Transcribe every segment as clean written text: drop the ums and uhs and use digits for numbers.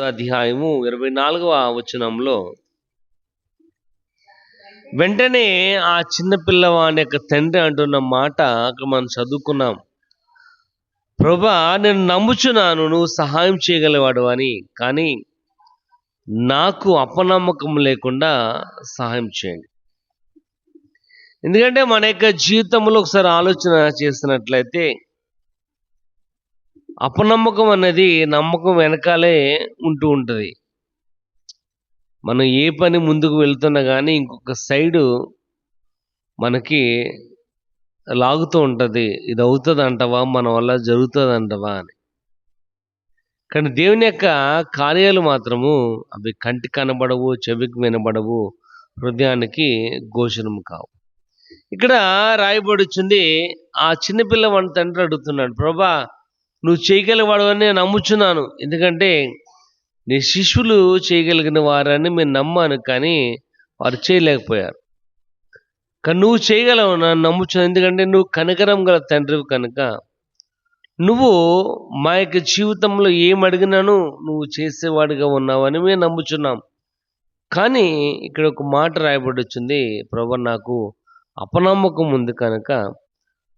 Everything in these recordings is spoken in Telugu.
అధ్యాయము 24వ వచనంలో వెంటనే ఆ చిన్న పిల్లవాని యొక్క తండ్రి అంటున్న మాట అక్కడ మనం చదువుకున్నాం. ప్రభా, నేను నమ్ముచున్నాను నువ్వు సహాయం చేయగలవాడు అని, కానీ నాకు అపనమ్మకం లేకుండా సహాయం చేయండి. ఎందుకంటే మన యొక్క జీవితంలో ఒకసారి ఆలోచన చేసినట్లయితే అపనమ్మకం అనేది నమ్మకం వెనకాలే ఉంటూ ఉంటుంది. మనం ఏ పని ముందుకు వెళ్తున్నా కానీ ఇంకొక సైడు మనకి లాగుతూ ఉంటుంది. ఇది అవుతుంది అంటవా, మన వల్ల జరుగుతుంది అంటవా అని. కానీ దేవుని యొక్క కార్యాలు మాత్రము అవి కంటికి కనబడవు, చెవికి వినబడవు, హృదయానికి గోచరము కావు. ఇక్కడ రాయబడుచుంది, ఆ చిన్నపిల్ల వాడి తండ్రి అడుగుతున్నాడు, ప్రభా నువ్వు చేయగలవాడు అని నేను నమ్ముచున్నాను, ఎందుకంటే నీ శిష్యులు చేయగలిగిన వారని నేను నమ్మాను, కానీ వారు చేయలేకపోయారు. కానీ నువ్వు చేయగలవు నన్ను నమ్ముచున్నాను, ఎందుకంటే నువ్వు కనికరం గల తండ్రివి కనుక నువ్వు మా యొక్క జీవితంలో ఏం అడిగినాను నువ్వు చేసేవాడిగా ఉన్నావని మేము నమ్ముచున్నాం. కానీ ఇక్కడ ఒక మాట రాయబడి వచ్చింది, ప్రభు నాకు అపనమ్మకం ఉంది కనుక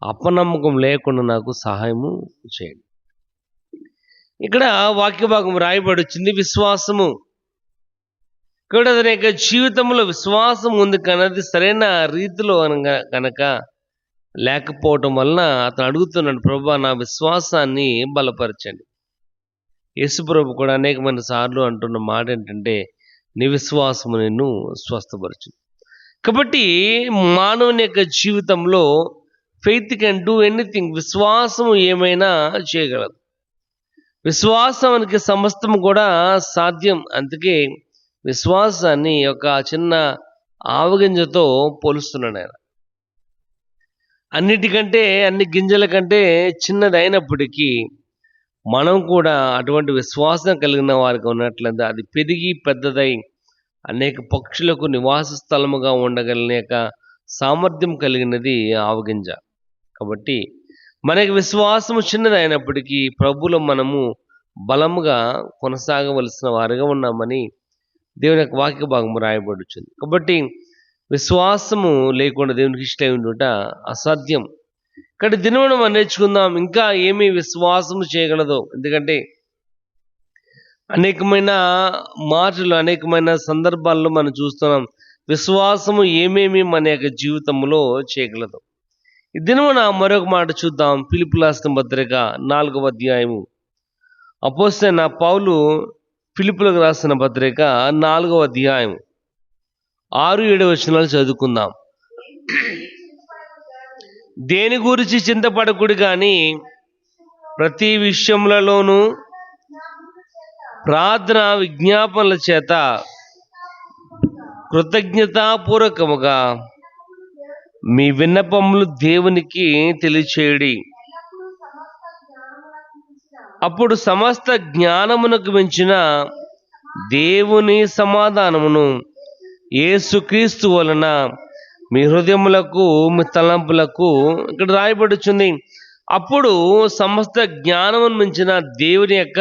అపనమ్మకం లేకుండా నాకు సహాయము చేయండి. ఇక్కడ వాక్య భాగం రాయబడి వచ్చింది విశ్వాసము. ఇక్కడ అతని యొక్క జీవితంలో విశ్వాసం ఉంది కన్నది సరైన రీతిలో కనుక లేకపోవటం వలన అతను అడుగుతున్నాడు, ప్రభా నా విశ్వాసాన్ని బలపరచండి. యేసు ప్రభు కూడా అనేకమైన సార్లు అంటున్న మాట ఏంటంటే, నీ విశ్వాసము నిన్ను స్వస్థపరచు. కాబట్టి మానవుని యొక్క జీవితంలో ఫెయిత్ కెన్ డూ ఎనీథింగ్. విశ్వాసము ఏమైనా చేయగలదు. విశ్వాసానికి సమస్తము కూడా సాధ్యం. అందుకే విశ్వాసాన్ని ఒక చిన్న ఆవగింజతో పోలుస్తున్నాడు ఆయన. అన్నిటికంటే, అన్ని గింజల కంటే చిన్నదైనప్పటికీ మనం కూడా అటువంటి విశ్వాసం కలిగిన వారికి ఉన్నట్లయితే అది పెరిగి పెద్దదై అనేక పక్షులకు నివాస స్థలముగా ఉండగలిగిన సామర్థ్యం కలిగినది ఆవగింజ. కాబట్టి మనకి విశ్వాసము చిన్నదైనప్పటికీ ప్రభువులో మనము బలముగా కొనసాగవలసిన వారిగా ఉన్నామని దేవుని యొక్క వాక్య భాగము రాయబడుచుంది. కాబట్టి విశ్వాసము లేకుండా దేవునికి ఇష్టం ఉండుట అసాధ్యం. ఇక్కడ దినమున మనం నేర్చుకుందాం ఇంకా ఏమి విశ్వాసము చేయగలదో. ఎందుకంటే అనేకమైన మాటలు, అనేకమైన సందర్భాల్లో మనం చూస్తున్నాం విశ్వాసము ఏమేమి మన యొక్క జీవితంలో చేయగలదు. ఈ దినమున మరొక మాట చూద్దాం. ఫిలిప్పీయులకు రాసిన పత్రిక 4వ అధ్యాయము. అపోస్తలుడైన పౌలు ఫిలిప్పీయులకు రాసిన పత్రిక 4వ అధ్యాయం 6-7 వచనాలు చదువుకుందాం. దేని గురించి చింతపడకుడి కానీ ప్రతి విషయములలోనూ ప్రార్థన విజ్ఞాపనల చేత కృతజ్ఞతాపూర్వకముగా మీ విన్నపములు దేవునికి తెలియచేయుడి. అప్పుడు సమస్త జ్ఞానమునకు మించిన దేవుని సమాధానమును యేసుక్రీస్తు వలన మీ హృదయములకు మీ తలంపులకు, ఇక్కడ రాయబడుచుంది, అప్పుడు సమస్త జ్ఞానమును మించిన దేవుని యొక్క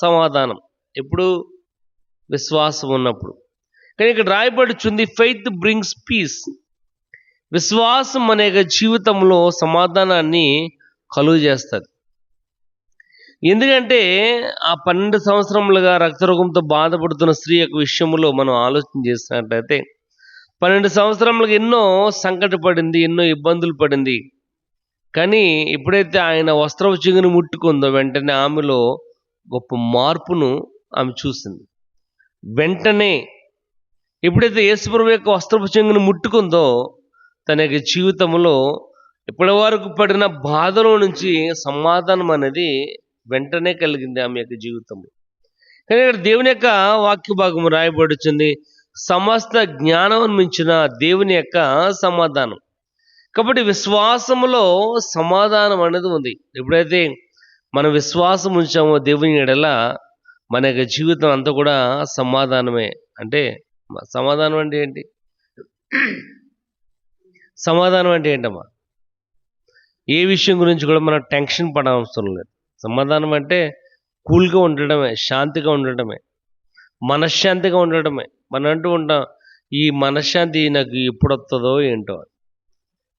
సమాధానం. ఎప్పుడు? విశ్వాసం ఉన్నప్పుడు. కానీ ఇక్కడ రాయబడుచుంది ఫెయిత్ బ్రింగ్స్ పీస్. విశ్వాసం అనే జీవితంలో సమాధానాన్ని కలుగు చేస్తుంది. ఎందుకంటే ఆ 12 సంవత్సరములుగా రక్తరోగంతో బాధపడుతున్న స్త్రీ యొక్క విషయంలో మనం ఆలోచన చేసినట్లయితే 12 సంవత్సరములకు ఎన్నో సంకటపడింది, ఎన్నో ఇబ్బందులు పడింది. కానీ ఎప్పుడైతే ఆయన వస్త్రపు చెంగును ముట్టుకుందో వెంటనే ఆమెలో గొప్ప మార్పును ఆమె చూసింది. వెంటనే ఎప్పుడైతే యేసుప్రభు యొక్క వస్త్రపు చెంగును ముట్టుకుందో తన యొక్క జీవితంలో ఇప్పటి వరకు పడిన బాధలో నుంచి సమాధానం అనేది వెంటనే కలిగింది ఆమె యొక్క జీవితంలో. కానీ ఇక్కడ దేవుని యొక్క వాక్య భాగము రాయబడుచుంది, సమస్త జ్ఞానం మించిన దేవుని యొక్క సమాధానం. కాబట్టి విశ్వాసములో సమాధానం అనేది ఉంది. ఎప్పుడైతే మనం విశ్వాసం ఉంచామో దేవుని ఎడల మన యొక్క జీవితం అంతా కూడా సమాధానమే. అంటే సమాధానం అంటే ఏంటి? సమాధానం అంటే ఏంటమ్మా? ఏ విషయం గురించి కూడా మనం టెన్షన్ పడవసరం లేదు. సమాధానం అంటే కూల్గా ఉండటమే, శాంతిగా ఉండటమే. మనశ్శాంతిగా ఉండడమే. మనం అంటూ ఉంటాం, ఈ మనశ్శాంతి నాకు ఎప్పుడు వస్తుందో ఏంటో.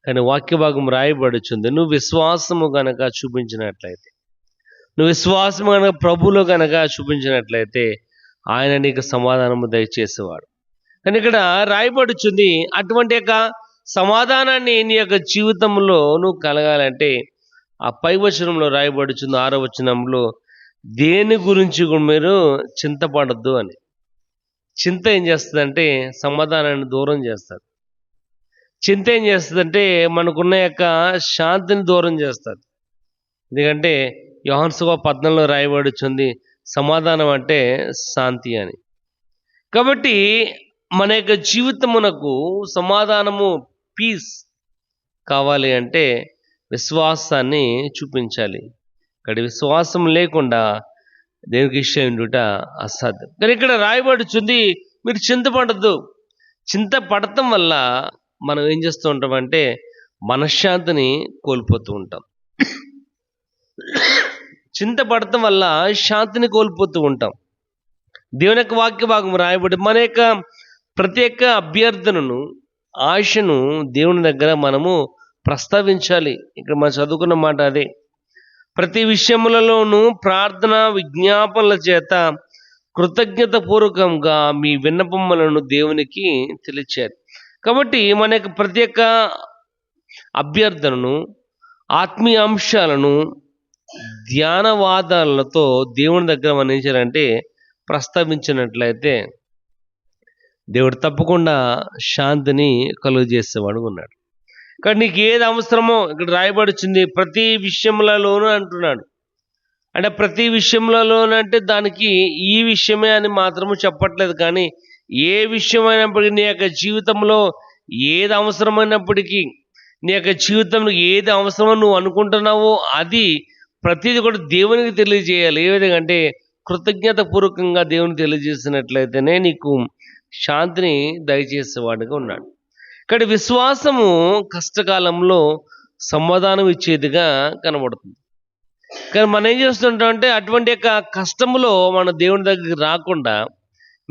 కానీ వాక్య భాగం రాయబడుచుంది, నువ్వు విశ్వాసము గనక చూపించినట్లయితే, నువ్వు విశ్వాసము గనక ప్రభువులో గనక చూపించినట్లయితే ఆయన నీకు సమాధానము దయచేసేవాడు. కానీ ఇక్కడ రాయబడుచుంది, అటువంటి యొక్క సమాధానాన్ని నీ యొక్క జీవితంలో నువ్వు కలగాలంటే ఆ పై వచనంలో రాయబడుచుంది 6వ వచనంలో, దేని గురించి కూడా మీరు చింతపడద్దు అని. చింత ఏం చేస్తుందంటే సమాధానాన్ని దూరం చేస్తుంది. చింత ఏం చేస్తుందంటే మనకున్న యొక్క శాంతిని దూరం చేస్తుంది. ఎందుకంటే యోహాను సువార్త 14లో రాయబడుచుంది, సమాధానం అంటే శాంతి అని. కాబట్టి మన యొక్క జీవితమునకు సమాధానము, పీస్ కావాలి అంటే విశ్వాసాన్ని చూపించాలి. ఇక్కడ విశ్వాసం లేకుండా దేవునికి ఇష్టం ఉండుట అసాధ్యం. కానీ ఇక్కడ రాయబడుచుంది, మీరు చింతపడద్దు. చింతపడటం వల్ల మనం ఏం చేస్తూ ఉంటామంటే మనశ్శాంతిని కోల్పోతూ ఉంటాం. చింతపడటం వల్ల శాంతిని కోల్పోతూ ఉంటాం. దేవుని యొక్క వాక్య భాగం రాయబడి మన యొక్క ప్రతి ఒక్క అభ్యర్థనను, ఆశను దేవుని దగ్గర మనము ప్రస్తావించాలి. ఇక్కడ మనం చదువుకున్న మాట అదే. ప్రతి విషయములలోనూ ప్రార్థన విజ్ఞాపనల చేత కృతజ్ఞత పూర్వకంగా మీ విన్నపములను దేవునికి తెలియచేయాలి. కాబట్టి మన యొక్క ప్రతి ఒక్క అభ్యర్థనను, ఆత్మీయ అంశాలను ధ్యానవాదాలతో దేవుని దగ్గర మనం ఏం చేయాలంటే ప్రస్తావించినట్లయితే దేవుడు తప్పకుండా శాంతిని కలుగజేసేవాడు ఉన్నాడు. కానీ నీకు ఏది అవసరమో ఇక్కడ రాయబడుచుంది, ప్రతి విషయములలోనూ అంటున్నాడు. అంటే ప్రతి విషయములలోనంటే దానికి ఈ విషయమే అని మాత్రము చెప్పట్లేదు. కానీ ఏ విషయమైనప్పటికీ నీ యొక్క జీవితంలో ఏది అవసరమైనప్పటికీ, నీ యొక్క జీవితంలో ఏది అవసరమో నువ్వు అనుకుంటున్నావో అది ప్రతిదీ కూడా దేవునికి తెలియజేయాలి. ఏ విధంగా అంటే కృతజ్ఞత పూర్వకంగా దేవునికి తెలియజేసినట్లయితేనే నీకు శాంతిని దయచేసేవాడిగా ఉన్నాడు. ఇక్కడ విశ్వాసము కష్టకాలంలో సమాధానం ఇచ్చేదిగా కనబడుతుంది. కానీ మనం ఏం చేస్తుంటాం అంటే అటువంటి యొక్క కష్టములో మన దేవుని దగ్గరికి రాకుండా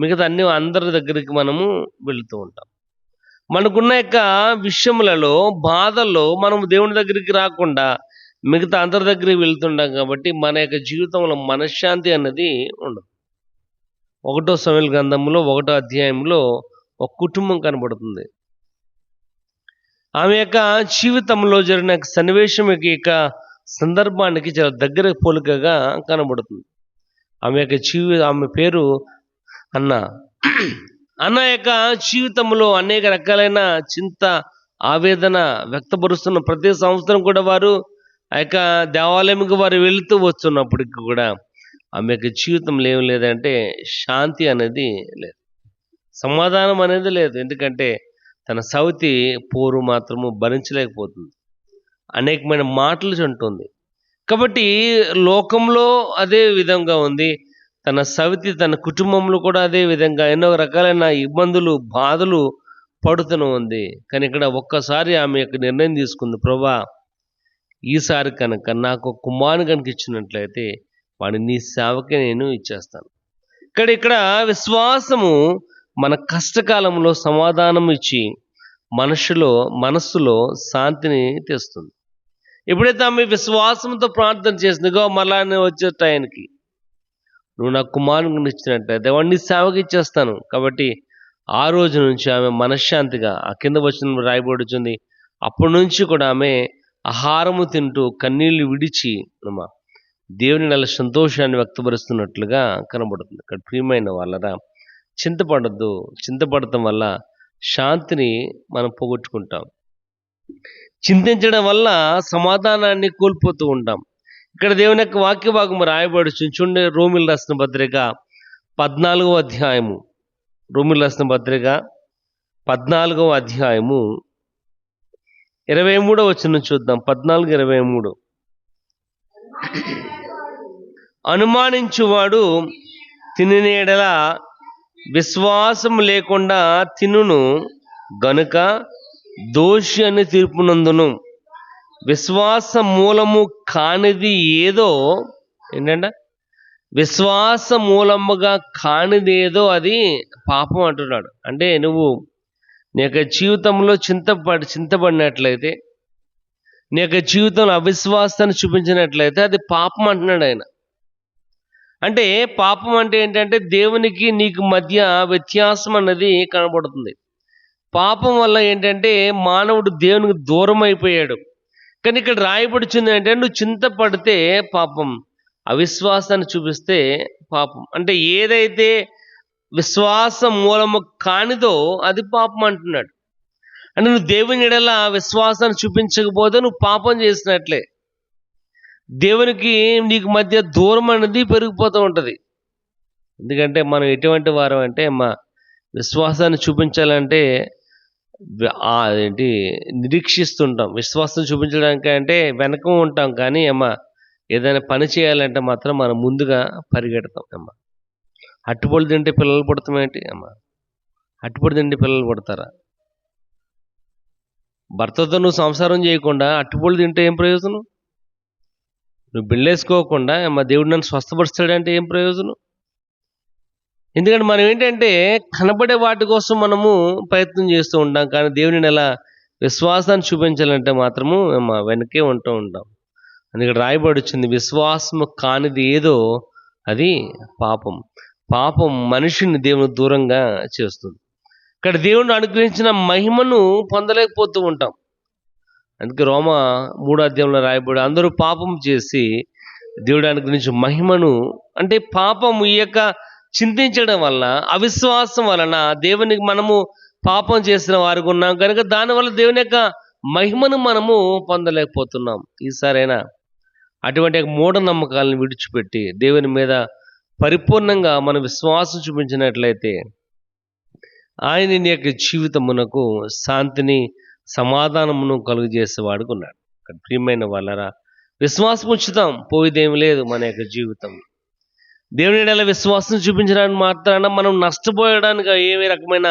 మిగతా అందరి దగ్గరికి మనము వెళుతూ ఉంటాం. మనకున్న యొక్క విషయములలో, బాధల్లో మనం దేవుని దగ్గరికి రాకుండా మిగతా అందరి దగ్గరికి వెళ్తుంటాం. కాబట్టి మన యొక్క జీవితంలో మనశ్శాంతి అన్నది ఉండదు. 1వ సమూయేలు గ్రంథంలో 1వ అధ్యాయంలో ఒక కుటుంబం కనబడుతుంది. ఆమె యొక్క జీవితంలో జరిగిన సన్నివేశం యొక్క సందర్భానికి చాలా దగ్గర పోలికగా కనబడుతుంది. ఆమె పేరు అన్న. అన్న యొక్క జీవితంలో అనేక రకాలైన చింత, ఆవేదన వ్యక్తపరుస్తున్న ప్రతి సంవత్సరం కూడా వారు ఆ యొక్క దేవాలయంకి వారు వెళుతూ వస్తున్నప్పటికి కూడా ఆమె యొక్క జీవితంలో ఏం లేదంటే శాంతి అనేది లేదు, సమాధానం అనేది లేదు. ఎందుకంటే తన సవతి పోరు మాత్రము భరించలేకపోతుంది, అనేకమైన మాటలు అంటుంది. కాబట్టి లోకంలో అదే విధంగా ఉంది, తన సవితి తన కుటుంబంలో కూడా అదే విధంగా ఎన్నో రకాలైన ఇబ్బందులు, బాధలు పడుతూనే ఉంది. కానీ ఇక్కడ ఒక్కసారి ఆమె యొక్క నిర్ణయం తీసుకుంది, ప్రభా ఈసారి కనుక నాకు కుమారుని కనుక ఇచ్చినట్లయితే వాడిని నీ సేవకే నేను ఇచ్చేస్తాను. ఇక్కడ విశ్వాసము మన కష్టకాలంలో సమాధానం ఇచ్చి మనస్సులో శాంతిని తెస్తుంది. ఎప్పుడైతే ఆమె విశ్వాసంతో ప్రార్థన చేసిందిగో మళ్ళా నేను వచ్చే టైంకి నువ్వు నా కుమారుని ఇచ్చినట్లయితే వాడిని సేవకి ఇచ్చేస్తాను. కాబట్టి ఆ రోజు నుంచి ఆమె మనశ్శాంతిగా, ఆ కింద వచ్చిన రాయబడుచుంది, అప్పటి నుంచి కూడా ఆమె ఆహారము తింటూ కన్నీళ్లు విడిచి దేవుని నెల సంతోషాన్ని వ్యక్తపరుస్తున్నట్లుగా కనబడుతుంది. ఇక్కడ ప్రియమైన వాళ్ళరా, చింతపడద్దు. చింతపడటం వల్ల శాంతిని మనం పోగొట్టుకుంటాం. చింతించడం వల్ల సమాధానాన్ని కోల్పోతూ ఉంటాం. ఇక్కడ దేవుని యొక్క వాక్య భాగం రాయబడుచు చూడండి, రోమిలు రాసిన పత్రిక 14వ అధ్యాయము, రోమిలు రాసిన పత్రిక 14వ అధ్యాయము 23వ వచనం చూద్దాం. 14:23. అనుమానించువాడు తినిన యెడల విశ్వాసం లేకుండా తినును గనుక దోషి అని తీర్పునందును. విశ్వాస మూలము కానిది ఏదో ఏంటంటే విశ్వాస మూలముగా కానిదేదో అది పాపం అంటున్నాడు. అంటే నువ్వు నీ యొక్క జీవితంలో చింతపడినట్లయితే, నీ యొక్క జీవితంలో అవిశ్వాసాన్ని చూపించినట్లయితే అది పాపం అంటున్నాడు ఆయన. అంటే పాపం అంటే ఏంటంటే దేవునికి నీకు మధ్య వ్యత్యాసం అన్నది కనబడుతుంది. పాపం వల్ల ఏంటంటే మానవుడు దేవునికి దూరం అయిపోయాడు. కానీ ఇక్కడ రాయబడుచుంది అంటే నువ్వు చింతపడితే పాపం, అవిశ్వాసాన్ని చూపిస్తే పాపం. అంటే ఏదైతే విశ్వాస మూలము కానిదో అది పాపం అంటున్నాడు. అంటే నువ్వు దేవుని ఎడల విశ్వాసాన్ని చూపించకపోతే నువ్వు పాపం చేసినట్లే. దేవునికి నీకు మధ్య దూరం అనేది పెరిగిపోతూ ఉంటుంది. ఎందుకంటే మనం ఎటువంటి వారం అంటే విశ్వాసాన్ని చూపించాలంటే ఏంటి నిరీక్షిస్తుంటాం. విశ్వాసం చూపించడానికి అంటే వెనక ఉంటాం, కానీ ఏదైనా పని చేయాలంటే మాత్రం మనం ముందుగా పరిగెడతాం. అట్టుపొడి తింటే పిల్లలు పుడతామేంటి? అట్టుపొడి తింటే పిల్లలు పుడతారా? భర్తతో నువ్వు సంసారం చేయకుండా అట్టుపొడి తింటే ఏం ప్రయోజనం? నువ్వు బిళ్ళేసుకోకుండా దేవుడు నన్ను స్వస్థపరుస్తాడంటే ఏం ప్రయోజనం? ఎందుకంటే మనం ఏంటంటే కనబడే వాటి కోసం మనము ప్రయత్నం చేస్తూ ఉంటాం, కానీ దేవుని ఎలా విశ్వాసాన్ని చూపించాలంటే మాత్రము వెనకే ఉంటూ ఉంటాం. అందుకని రాయబడుచుంది, విశ్వాసము కానిది ఏదో అది పాపం. పాపం మనిషిని దేవుని దూరంగా చేస్తుంది. ఇక్కడ దేవుడు అనుగ్రహించిన మహిమను పొందలేకపోతూ ఉంటాం. అందుకే రోమా 3వ అధ్యాయంలో రాయబడి అందరూ పాపం చేసి దేవుడు అనుగ్రహించిన మహిమను, అంటే పాపము ఈ యొక్క చింతించడం వలన, అవిశ్వాసం వలన దేవునికి మనము పాపం చేసిన వారికి ఉన్నాం కనుక దానివల్ల దేవుని యొక్క మహిమను మనము పొందలేకపోతున్నాం. ఈసారైనా అటువంటి మూఢనమ్మకాలను విడిచిపెట్టి దేవుని మీద పరిపూర్ణంగా మన విశ్వాసం చూపించినట్లయితే ఆయన నీ యొక్క జీవితమునకు శాంతిని, సమాధానమును కలుగజేసేవాడుగా ఉన్నాడు. ప్రియమైన వాళ్ళరా, విశ్వాసం ఉంచుతాం, పోయేదేమి లేదు మన యొక్క జీవితం. దేవుని ఎడల విశ్వాసం చూపించడానికి మాత్రాన మనం నష్టపోయడానికి ఏ రకమైన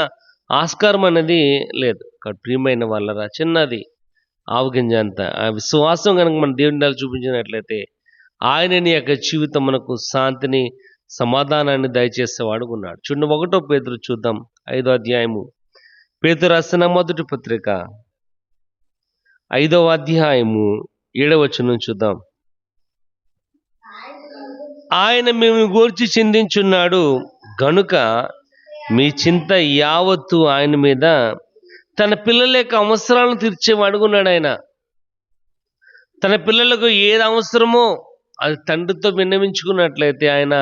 ఆస్కారం అనేది లేదు. ప్రియమైన వాళ్ళరా, చిన్నది ఆవగింజ అంత ఆ విశ్వాసం కనుక మన దేవుని ఎడల చూపించినట్లయితే ఆయన నీ యొక్క జీవితం మనకు శాంతిని, సమాధానాన్ని దయచేసేవాడుగా ఉన్నాడు. చూడండి, 1 పేతురు చూద్దాం, 5వ అధ్యాయము. పేతురు రాసిన మొదటి పత్రిక 5వ అధ్యాయము 7వ వచనం చూద్దాం. ఆయన మేము గూర్చి చింతించున్నాడు గనుక మీ చింత యావత్తు ఆయన మీద, తన పిల్లల యొక్క అవసరాలను తీర్చేవాడుగా ఉన్నాడు. ఆయన తన పిల్లలకు ఏది అవసరమో అది తండ్రితో విన్నవించుకున్నట్లయితే ఆయన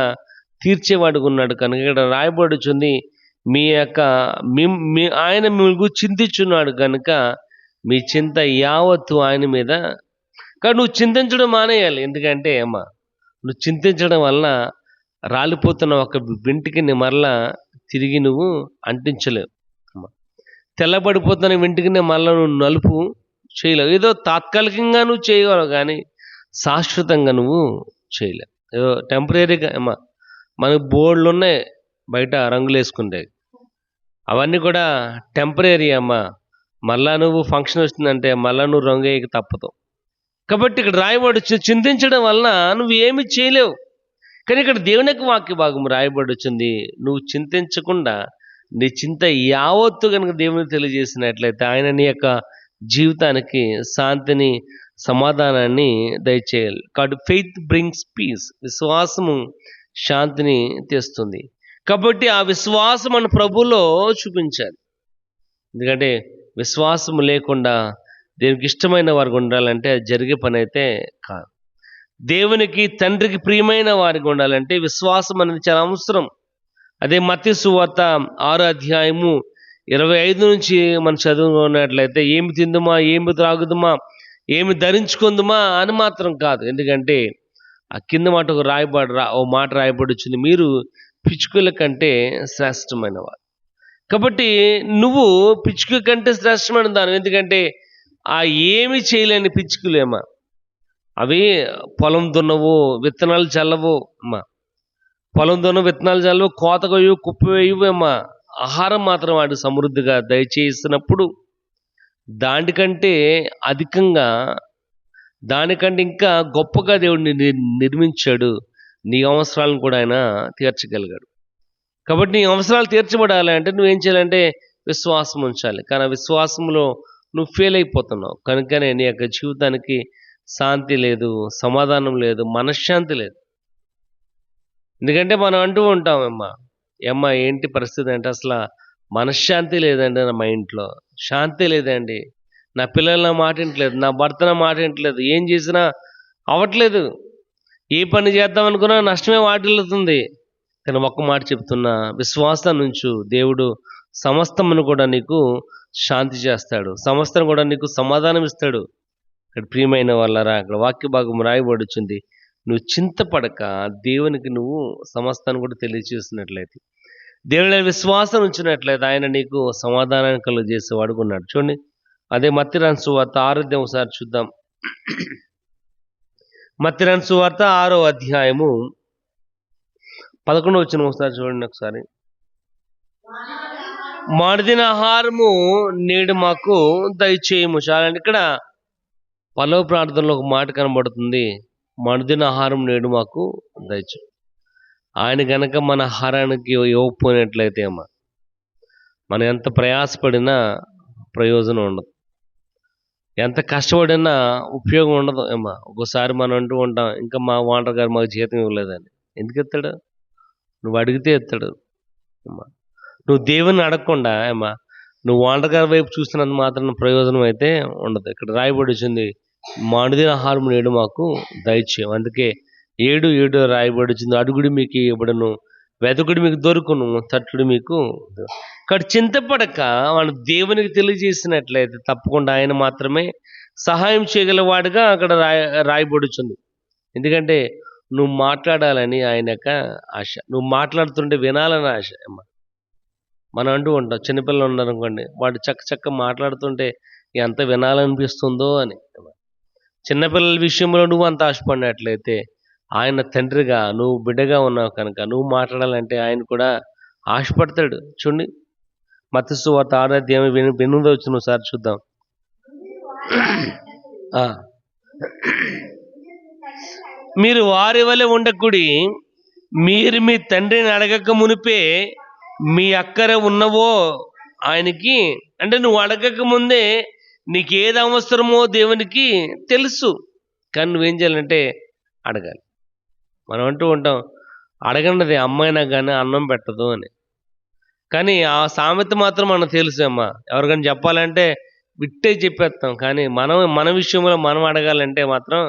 తీర్చేవాడుగా ఉన్నాడు. కనుక ఇక్కడ రాయబడుచుంది, మీ యొక్క ఆయన మీకు చింతించున్నాడు కనుక మీ చింత యావత్తు ఆయన మీద. కానీ నువ్వు చింతించడం మానేయాలి. ఎందుకంటే నువ్వు చింతించడం వలన రాలిపోతున్న ఒక వెంటికి మరలా తిరిగి నువ్వు అంటించలేవు. తెల్లబడిపోతున్న వెంటికి మరలా నువ్వు నలుపు చేయలేవు. ఏదో తాత్కాలికంగా నువ్వు చేయగలవు, కానీ శాశ్వతంగా నువ్వు చేయలేవు. ఏదో టెంపరీగా మనకు బోర్డులు ఉన్నాయి బయట రంగులు వేసుకుంటే, అవన్నీ కూడా టెంపరీ. మళ్ళా నువ్వు ఫంక్షన్ వస్తుందంటే మళ్ళా నువ్వు రంగు వేయక తప్పదు. కాబట్టి ఇక్కడ రాయబడి చింతించడం వలన నువ్వు ఏమి చేయలేవు. కానీ ఇక్కడ దేవుని యొక్క వాక్య భాగం రాయబడి వచ్చింది, నువ్వు చింతించకుండా నీ చింత యావత్తు కనుక దేవునికి తెలియజేసినట్లయితే ఆయన నీ యొక్క జీవితానికి శాంతిని, సమాధానాన్ని దయచేయాలి. కాబట్టి ఫెయిత్ బ్రింగ్స్ పీస్, విశ్వాసము శాంతిని తెస్తుంది. కాబట్టి ఆ విశ్వాసం మన ప్రభువులో చూపించాలి. ఎందుకంటే విశ్వాసం లేకుండా దేవునికి ఇష్టమైన వారికి ఉండాలంటే అది జరిగే పని అయితే కాదు. దేవునికి తండ్రికి ప్రియమైన వారికి ఉండాలంటే విశ్వాసం అనేది చాలా అవసరం. అదే మత్తయి సువార్త 6వ అధ్యాయము 25 నుంచి మనం చదువుకున్నట్లయితే ఏమి తిందుమా, ఏమి త్రాగుదుమా, ఏమి ధరించుకుందుమా అని మాత్రం కాదు. ఎందుకంటే ఆ కింద మాట ఓ మాట రాయబడి వచ్చింది, మీరు పిచ్చుకల కంటే శ్రేష్టమైన వారు. కాబట్టి నువ్వు పిచ్చుక కంటే శ్రేష్టమైన దాని. ఎందుకంటే ఆ ఏమి చేయలేని పిచ్చుకలు అవి పొలం దున్నవు, విత్తనాలు చల్లవు. పొలం దున్నవు, విత్తనాలు చల్లవు, కోతకు వేయవు, కుప్ప వేయవు. ఆహారం మాత్రం వాడు సమృద్ధిగా దయచేసినప్పుడు దానికంటే అధికంగా, దానికంటే ఇంకా గొప్పగా దేవుడిని నిర్మించాడు. నీ అవసరాలను కూడా ఆయన తీర్చగలిగాడు. కాబట్టి నీ అవసరాలు తీర్చబడాలి అంటే నువ్వేం చేయాలంటే విశ్వాసం ఉంచాలి. కానీ ఆ విశ్వాసంలో నువ్వు ఫెయిల్ అయిపోతున్నావు. కనుకనే నీ యొక్క జీవితానికి శాంతి లేదు, సమాధానం లేదు, మనశ్శాంతి లేదు. ఎందుకంటే మనం అంటూ ఉంటాం, ఏమ్మా ఏంటి పరిస్థితి అంటే అసలు మనశ్శాంతి లేదండి, మా ఇంట్లో శాంతి లేదండి, నా పిల్లలు నా మాట వింటలేదు, నా భర్త నా మాట వింటలేదు, ఏం చేసినా అవ్వట్లేదు, ఏ పని చేద్దాం అనుకున్నా నష్టమే వాటిల్లుతుంది. కానీ ఒక్క మాట చెప్తున్నా, విశ్వాసం నుంచు దేవుడు సమస్తమును కూడా నీకు శాంతి చేస్తాడు, సమస్తం కూడా నీకు సమాధానం ఇస్తాడు. ఇక్కడ ప్రియమైన వాళ్ళరా, అక్కడ వాక్య భాగం రాయబడుచుంది, నువ్వు చింతపడక దేవునికి నువ్వు సమస్తాన్ని కూడా తెలియచేసినట్లయితే, దేవుని విశ్వాసం ఉంచినట్లయితే ఆయన నీకు సమాధానాన్ని కలుగజేసేవాడు ఉన్నాడు. చూడండి, అదే మత్తయి రాసిన సువార్త 6వ అధ్యాయం ఒకసారి చూద్దాం. మత్తయి రాసిన సువార్త 6వ అధ్యాయము 11వ వచనం ఒకసారి చూడండి. ఒకసారి, మాడిదిన ఆహారము నేడు మాకు దయచేయము. చాలండి, ఇక్కడ పల్లవ ప్రార్థనలో ఒక మాట కనబడుతుంది, మనుదిన ఆహారం నేడు మాకు దయచేయి. ఆయన గనక మన ఆహారానికి ఇవ్వకపోయినట్లయితే మనం ఎంత ప్రయాసపడినా ప్రయోజనం ఉండదు, ఎంత కష్టపడినా ఉపయోగం ఉండదు. ఒక్కోసారి మనం అంటూ ఉంటాం, ఇంకా మా ఓనర్ గారు మాకు జీతం ఇవ్వలేదని. ఎందుకు ఎత్తాడు? నువ్వు అడిగితే ఎత్తాడు. నువ్వు దేవుని అడగకుండా నువ్వు ఓనర్ గారి వైపు చూస్తున్నంత మాత్రం ప్రయోజనం అయితే ఉండదు. ఇక్కడ రాయబడి వచ్చింది, మానుదిన ఆహారం నేడు మాకు దయచేయం. అందుకే 7:7 రాయబడి వచ్చింది, అడుగుడు మీకు ఇవ్వబడును, వెతుకుడు మీకు దొరుకును, తట్టుడు మీకు. ఇక్కడ చింతపడక మనం దేవునికి తెలియజేసినట్లయితే తప్పకుండా ఆయన మాత్రమే సహాయం చేయగలవాడుగా అక్కడ రాయబడుచుంది. ఎందుకంటే నువ్వు మాట్లాడాలని ఆయన యొక్క ఆశ, నువ్వు మాట్లాడుతుంటే వినాలని ఆశ. మనం అంటూ ఉంటాం, చిన్నపిల్లలు ఉన్నారనుకోండి, వాడు చక్క మాట్లాడుతుంటే ఎంత వినాలనిపిస్తుందో అని. చిన్నపిల్లల విషయంలో నువ్వు అంత ఆశపడినట్లయితే ఆయన తండ్రిగా నువ్వు బిడ్డగా ఉన్నావు కనుక నువ్వు మాట్లాడాలంటే ఆయన కూడా ఆశపడతాడు. చూడండి, మత్తయి సువార్త 6వ అధ్యాయం 8వ వచనం ఒకసారి చూద్దాం. మీరు వారి వలె ఉండకుడి, మీరు మీ తండ్రిని అడగక మునిపే మీ అక్కర ఉన్నవో ఆయనకి. అంటే నువ్వు అడగక ముందే నీకేది అవసరమో దేవునికి తెలుసు, కానీ నువ్వేం చేయాలంటే అడగాలి. మనం అంటూ ఉంటాం, అడగండి అమ్మైనా కానీ అన్నం పెట్టదు అని. కానీ ఆ సామెత మాత్రం మనకు తెలుసు. ఎవరికైనా చెప్పాలంటే విట్టే చెప్పేస్తాం, కానీ మన విషయంలో మనం అడగాలంటే మాత్రం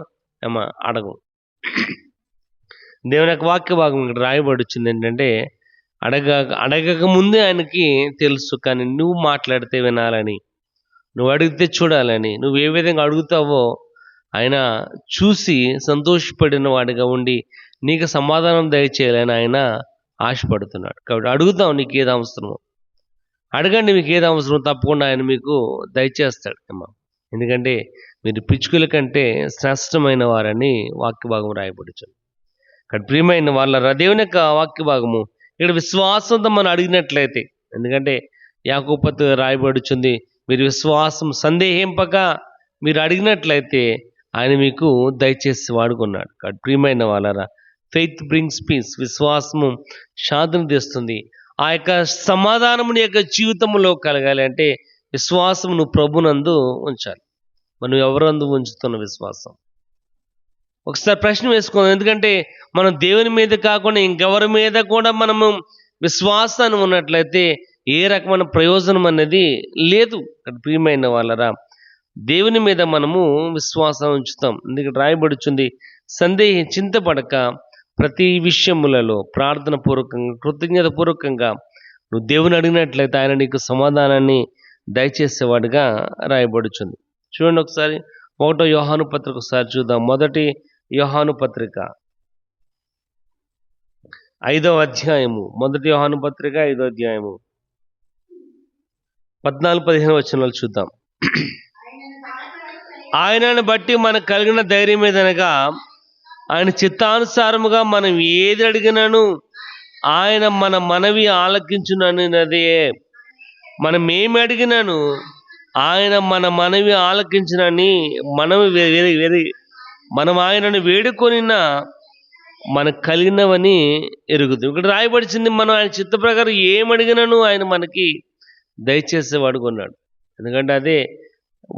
అడగం. దేవుని యొక్క వాక్య భాగం ఇక్కడ రాయబడి వచ్చింది ఏంటంటే, అడగక ముందే ఆయనకి తెలుసు, కానీ నువ్వు మాట్లాడితే వినాలని, నువ్వు అడిగితే చూడాలని, నువ్వు ఏ విధంగా అడుగుతావో ఆయన చూసి సంతోషపడిన వాడిగా ఉండి నీకు సమాధానం దయచేయాలని ఆయన ఆశపడుతున్నాడు. కాబట్టి అడుగుతాం, నీకు ఏది అవసరమో అడగండి, మీకు ఏది అవసరమో తప్పకుండా ఆయన మీకు దయచేస్తాడు. ఎందుకంటే మీరు పిచ్చుకల కంటే శ్రేష్టమైన వారని వాక్య భాగం రాయబడుచుంది. ఇక్కడ ప్రియమైన వాళ్ళ దేవుని యొక్క వాక్య భాగము ఇక్కడ విశ్వాసంతో మనం అడిగినట్లయితే, ఎందుకంటే యాకోబు పత్రిక రాయబడుచుంది, మీరు విశ్వాసం సందేహింపక మీరు అడిగినట్లయితే ఆయన మీకు దయచేసి వాడుకున్నాడు. కాబట్టి ప్రియమైన వాళ్ళరా, ఫెయిత్ బ్రింగ్స్ పీస్, విశ్వాసము శాంతిని తెస్తుంది. ఆ యొక్క సమాధానము నీ యొక్క జీవితంలో కలగాలి అంటే విశ్వాసం నువ్వు ప్రభునందు ఉంచాలి. మనం ఎవరందు ఉంచుతున్న విశ్వాసం? ఒకసారి ప్రశ్న వేసుకోండి. ఎందుకంటే మనం దేవుని మీద కాకుండా ఇంకెవరి మీద కూడా మనము విశ్వాసాన్ని ఉన్నట్లయితే ఏ రకమైన ప్రయోజనం అనేది లేదు. ప్రియమైన వాళ్ళరా, దేవుని మీద మనము విశ్వాసం ఉంచుతాం. ఎందుకంటే రాయబడుచుంది, చింతపడక ప్రతి విషయములలో ప్రార్థన పూర్వకంగా కృతజ్ఞత పూర్వకంగా నువ్వు దేవుని అడిగినట్లయితే ఆయన నీకు సమాధానాన్ని దయచేసేవాడుగా రాయబడుచుంది. చూడండి ఒకసారి 1వ యోహాను పత్రిక ఒకసారి చూద్దాం. 1 యోహాను పత్రిక 5వ అధ్యాయము, 1 యోహాను పత్రిక 5వ అధ్యాయము 14-15 వచనాలు చూద్దాం. ఆయనను బట్టి మనకు కలిగిన ధైర్యం ఏదనగా, ఆయన చిత్తానుసారముగా మనం ఏది అడిగినను ఆయన మన మనవి ఆలకించునన్నదే. మనం ఏమి అడిగినాను ఆయన మన మనవి ఆలకించునని మనం ఆయనను వేడుకొనినా మనకు కలిగినవని ఎరుగుతుంది. ఇక్కడ రాయబడిచింది, మనం ఆయన చిత్త ప్రకారం ఏమడిగినను ఆయన మనకి దయచేసేవాడుగా ఉన్నాడు. ఎందుకంటే అదే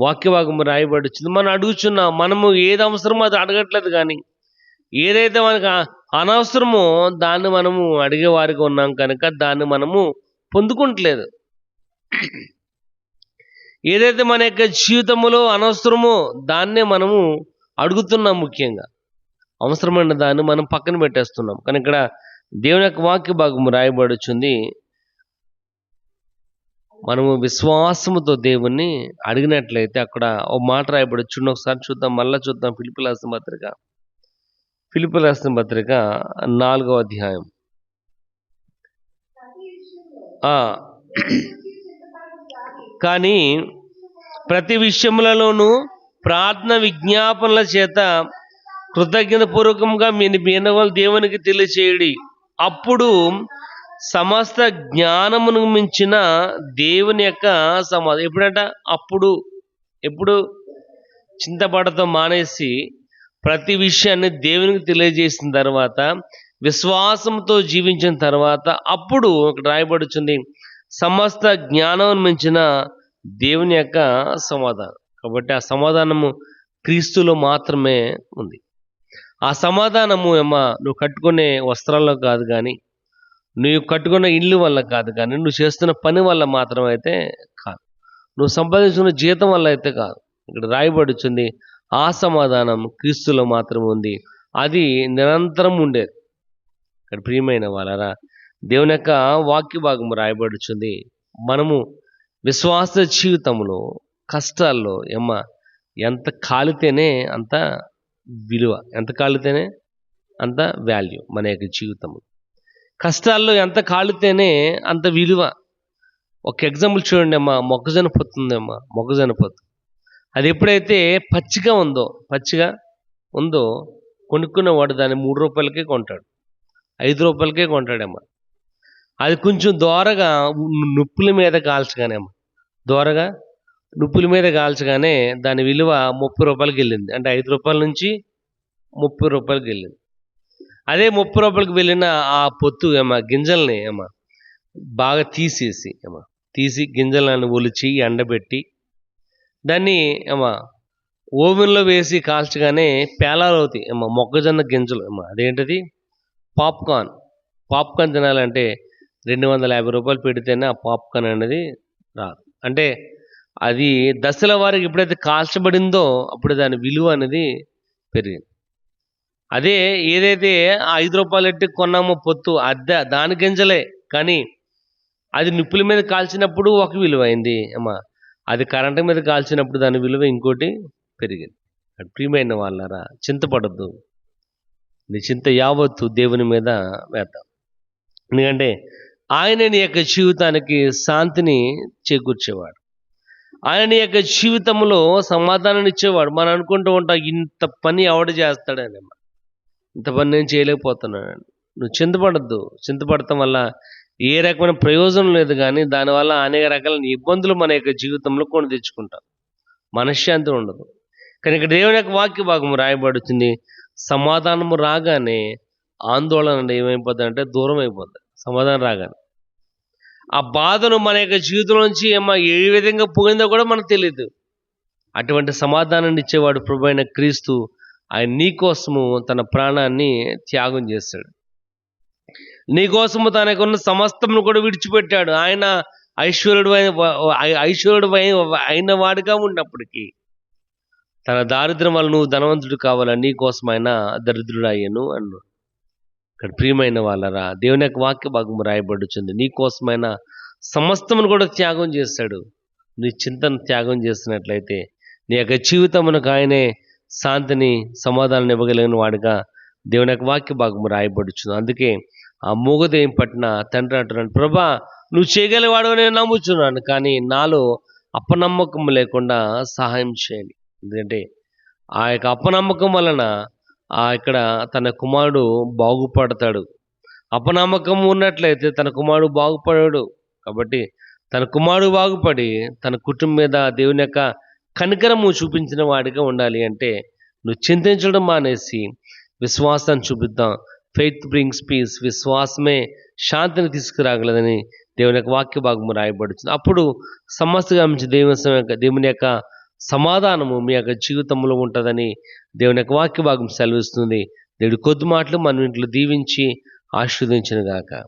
వాక్యభాగం రాయబడిచింది. మనం అడుగుచున్నాం, మనము ఏది అవసరమో అది అడగట్లేదు, కానీ ఏదైతే మనకు అనవసరమో దాన్ని మనము అడిగేవారిగా ఉన్నాం కనుక దాన్ని మనము పొందుకుంటలేదు. ఏదైతే మన యొక్క జీవితంలో అనవసరమో దాన్నే మనము అడుగుతున్నాం. ముఖ్యంగా అవసరమైన దాన్ని మనం పక్కన పెట్టేస్తున్నాం. కానీ ఇక్కడ దేవుని యొక్క వాక్య భాగము రాయబడుచుంది, మనము విశ్వాసముతో దేవుణ్ణి అడిగినట్లయితే అక్కడ ఒక మాట రాయబడి చూడండి, ఒకసారి చూద్దాం, మళ్ళా చూద్దాం. ఫిలిప్పీయులకు రాసిన పత్రిక 4వ అధ్యాయం. కానీ ప్రతి విషయములలోనూ ప్రార్థన విజ్ఞాపనల చేత కృతజ్ఞత పూర్వకంగా మీ విన్నవాళ్ళు దేవునికి తెలియచేయడి. అప్పుడు సమస్త జ్ఞానమును మించిన దేవుని యొక్క సమాధానం. ఎప్పుడంట? ఎప్పుడు చింతపడటం మానేసి ప్రతి విషయాన్ని దేవునికి తెలియజేసిన తర్వాత, విశ్వాసంతో జీవించిన తర్వాత, అప్పుడు ఇక్కడ రాయబడుచుంది సమస్త జ్ఞానం మించిన దేవుని యొక్క సమాధానం. కాబట్టి ఆ సమాధానము క్రీస్తులో మాత్రమే ఉంది. ఆ సమాధానము నువ్వు కట్టుకునే వస్త్రాల్లో కాదు, కానీ నువ్వు కట్టుకున్న ఇల్లు వల్ల కాదు, కానీ నువ్వు చేస్తున్న పని వల్ల మాత్రం అయితే కాదు, నువ్వు సంపాదించుకున్న జీతం వల్ల అయితే కాదు. ఇక్కడ రాయబడుచుంది ఆ సమాధానం క్రీస్తులో మాత్రమే ఉంది. అది నిరంతరం ఉండేది. ఇక్కడ ప్రియమైన వాళ్ళరా, దేవుని యొక్క వాక్య భాగం రాయబడుచుంది, మనము విశ్వాస జీవితంలో కష్టాల్లో ఎంత కాలితేనే అంత విలువ, ఎంత కాలితేనే అంత వాల్యూ. మన యొక్క జీవితము కష్టాల్లో ఎంత కాలితేనే అంత విలువ. ఒక ఎగ్జాంపుల్ చూడండి మొక్కజొన్న పొత్తు ఉందమ్మా, మొక్కజొన్న పొత్తు. అది ఎప్పుడైతే పచ్చిగా ఉందో కొనుక్కున్నవాడు దాన్ని 3 రూపాయలకే కొంటాడు, 5 రూపాయలకే కొంటాడమ్మా. అది కొంచెం దోరగా నుప్పుల మీద కాల్చగానే దాని విలువ 30 రూపాయలకి వెళ్ళింది. అంటే 5 రూపాయల నుంచి 30 రూపాయలకి వెళ్ళింది. అదే 30 రూపాయలకి వెళ్ళిన ఆ పొత్తు గింజల్ని బాగా తీసి గింజలను ఒలిచి ఎండబెట్టి దాన్ని ఓవెన్లో వేసి కాల్చగానే పేలాలు అవుతాయి మొక్కజొన్న గింజలు. అదేంటది? పాప్కార్న్ తినాలంటే 250 రూపాయలు పెడితేనే ఆ పాప్కార్న్ అనేది రాదు. అంటే అది దశల వారికి ఎప్పుడైతే కాల్చబడిందో అప్పుడు దాని విలువ అనేది పెరిగింది. అదే ఏదైతే 5 రూపాయలు ఎట్టి కొన్నామో పొత్తు, దాని గింజలే, కానీ అది నిప్పుల మీద కాల్చినప్పుడు ఒక విలువ అయింది అది కరెంటు మీద కాల్చినప్పుడు దాని విలువ ఇంకోటి పెరిగింది. ప్రియమైన వాళ్ళారా, చింతపడద్దు. నీ చింత యావత్తు దేవుని మీద వేద్దాం. ఎందుకంటే ఆయన నీ యొక్క జీవితానికి శాంతిని చేకూర్చేవాడు. ఆయన నీ యొక్క జీవితంలో సమాధానాన్ని ఇచ్చేవాడు. మనం అనుకుంటూ ఉంటాం, ఇంత పని ఎవడు చేస్తాడని, ఇంత పని నేను చేయలేకపోతున్నాను. నువ్వు చింతపడద్దు. చింతపడటం వల్ల ఏ రకమైన ప్రయోజనం లేదు, కానీ దానివల్ల అనేక రకాల ఇబ్బందులు మన యొక్క జీవితంలో కొని తెచ్చుకుంటాం, మనశ్శాంతి ఉండదు. కానీ ఇక్కడ దేవుని యొక్క వాక్య భాగం రాయబడుతుంది, సమాధానము రాగానే ఆందోళన ఏమైపోద్ది అంటే దూరం అయిపోద్ది. సమాధానం రాగానే ఆ బాధను మన యొక్క జీవితం నుంచి ఏ విధంగా పోయిందో కూడా మనకు తెలియదు. అటువంటి సమాధానాన్ని ఇచ్చేవాడు ప్రభు అయిన క్రీస్తు. ఆయన నీ కోసము తన ప్రాణాన్ని త్యాగం చేశాడు. నీ కోసము తనకున్న సమస్తమును కూడా విడిచిపెట్టాడు. ఆయన ఐశ్వర్యుడు అయిన వాడిగా ఉన్నప్పటికీ తన దారిద్ర్యం వల్ల నువ్వు ధనవంతుడు కావాలని నీ కోసం ఆయన దరిద్రుడు అయ్యాను అన్నాడు. ఇక్కడ ప్రియమైన వాళ్ళరా, దేవుని యొక్క వాక్య భాగం రాయబడుచుంది, నీ కోసమైన సమస్తమును కూడా త్యాగం చేశాడు. నీ చింతను త్యాగం చేసినట్లయితే నీ యొక్క జీవితమునకు ఆయనే శాంతిని సమాధానం ఇవ్వగలిగిన వాడిగా దేవుని యొక్క వాక్య భాగము రాయబడుచుంది. అందుకే ఆ మూగదేయం పట్టిన తండ్రి అంటున్నాడు, ప్రభా నువ్వు చేయగలివాడు నేను నమ్ముచున్నాను, కానీ నాలో అపనమ్మకం లేకుండా సహాయం చేయండి. ఎందుకంటే ఆ యొక్క అపనమ్మకం వలన ఇక్కడ తన కుమారుడు బాగుపడతాడు. అపనమ్మకం ఉన్నట్లయితే తన కుమారుడు బాగుపడాడు. కాబట్టి తన కుమారుడు బాగుపడి తన కుటుంబం మీద దేవుని యొక్క కనికరము చూపించిన వాడిగా ఉండాలి అంటే నువ్వు చింతించడం మానేసి విశ్వాసాన్ని చూపిద్దాం. ఫెయిత్ బ్రింగ్స్ పీస్, విశ్వాసమే శాంతిని తీసుకురాగలదని దేవుని యొక్క వాక్య భాగము రాయబడుతుంది. అప్పుడు సమస్తగా మంచి దేవుని యొక్క సమాధానము మీ యొక్క జీవితంలో ఉంటుందని దేవుని యొక్క వాక్య భాగం సెలవిస్తుంది. దేవుడి కొద్ది మాటలు మన ఇంట్లో దీవించి ఆశీర్వదించిన గాక.